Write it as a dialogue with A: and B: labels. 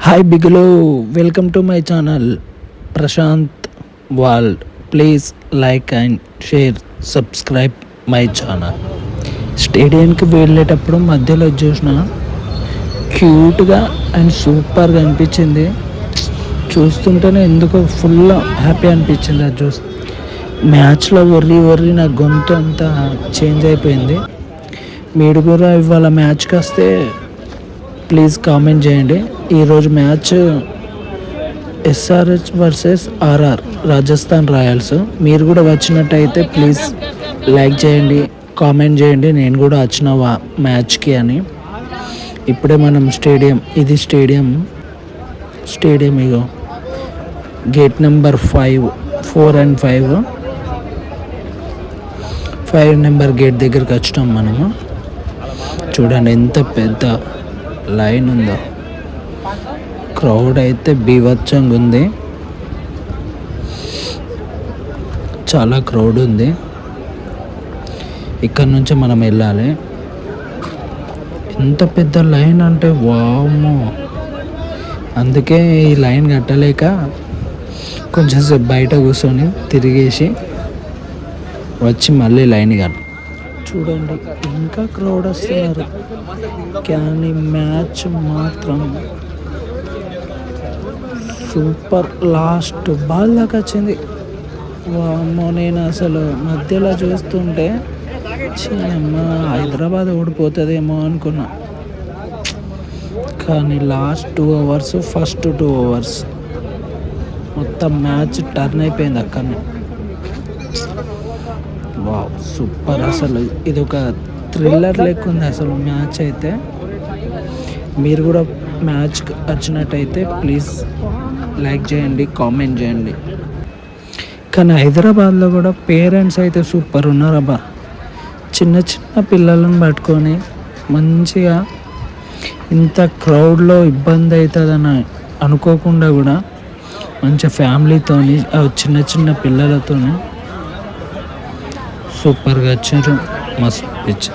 A: Hi బిగులు, welcome to my channel Prashant world. Please like and share, subscribe my channel. స్టేడియంకి వెళ్ళేటప్పుడు మధ్యలో చూసిన క్యూట్గా అండ్ సూపర్గా అనిపించింది. చూస్తుంటేనే ఎందుకో ఫుల్ హ్యాపీ అనిపించింది. అది చూస్తే మ్యాచ్లో వర్రి నా గొంతు అంతా చేంజ్ అయిపోయింది. మీరు కూడా ఇవాళ మ్యాచ్కి వస్తే ప్లీజ్ కామెంట్ చేయండి. ఈరోజు match SRH versus RR, Rajasthan Royals. మీరు కూడా వచ్చినట్టయితే ప్లీజ్ లైక్ చేయండి, కామెంట్ చేయండి నేను కూడా వచ్చిన మ్యాచ్కి అని. ఇప్పుడే మనం ఇది stadium ego gate number 4 and 5 number gate దగ్గరికి వచ్చినాం మనము. చూడండి ఎంత పెద్ద లైన్ ఉందో. క్రౌడ్ అయితే బీభత్సంగా ఉంది, చాలా క్రౌడ్ ఉంది. ఇక్కడ నుంచి మనం వెళ్ళాలి. ఎంత పెద్ద లైన్ అంటే వామ్మో. అందుకే ఈ లైన్ కట్టలేక కొంచెంసేపు బయట కూర్చొని తిరిగేసి వచ్చి మళ్ళీ లైన్ కట్ట. చూడండి ఇంకా క్రౌడ్ వస్తున్నారు, కానీ మ్యాచ్ మాత్రం సూపర్. లాస్ట్ బాల్ దాకా వచ్చింది. వామ్మో, నేను అసలు మధ్యలో చూస్తుంటే హైదరాబాద్ ఓడిపోతుందేమో అనుకున్నా. కానీ లాస్ట్ 2 hours, ఫస్ట్ 2 hours మొత్తం మ్యాచ్ టర్న్ అయిపోయింది అక్కడనే. Wow super. అసలు ఇది ఒక థ్రిల్లర్ లెక్క ఉంది అసలు మ్యాచ్ అయితే. మీరు కూడా మ్యాచ్కి వచ్చినట్టయితే ప్లీజ్ లైక్ చేయండి, కామెంట్ చేయండి. కానీ హైదరాబాద్లో కూడా పేరెంట్స్ అయితే సూపర్ ఉన్నారబ్బా. చిన్న చిన్న పిల్లలను పట్టుకొని మంచిగా, ఇంత క్రౌడ్లో ఇబ్బంది అవుతుందని అనుకోకుండా కూడా మంచిగా ఫ్యామిలీతోని చిన్న చిన్న పిల్లలతోని సూపర్గా వచ్చారు. మస్తు పిచ్చి.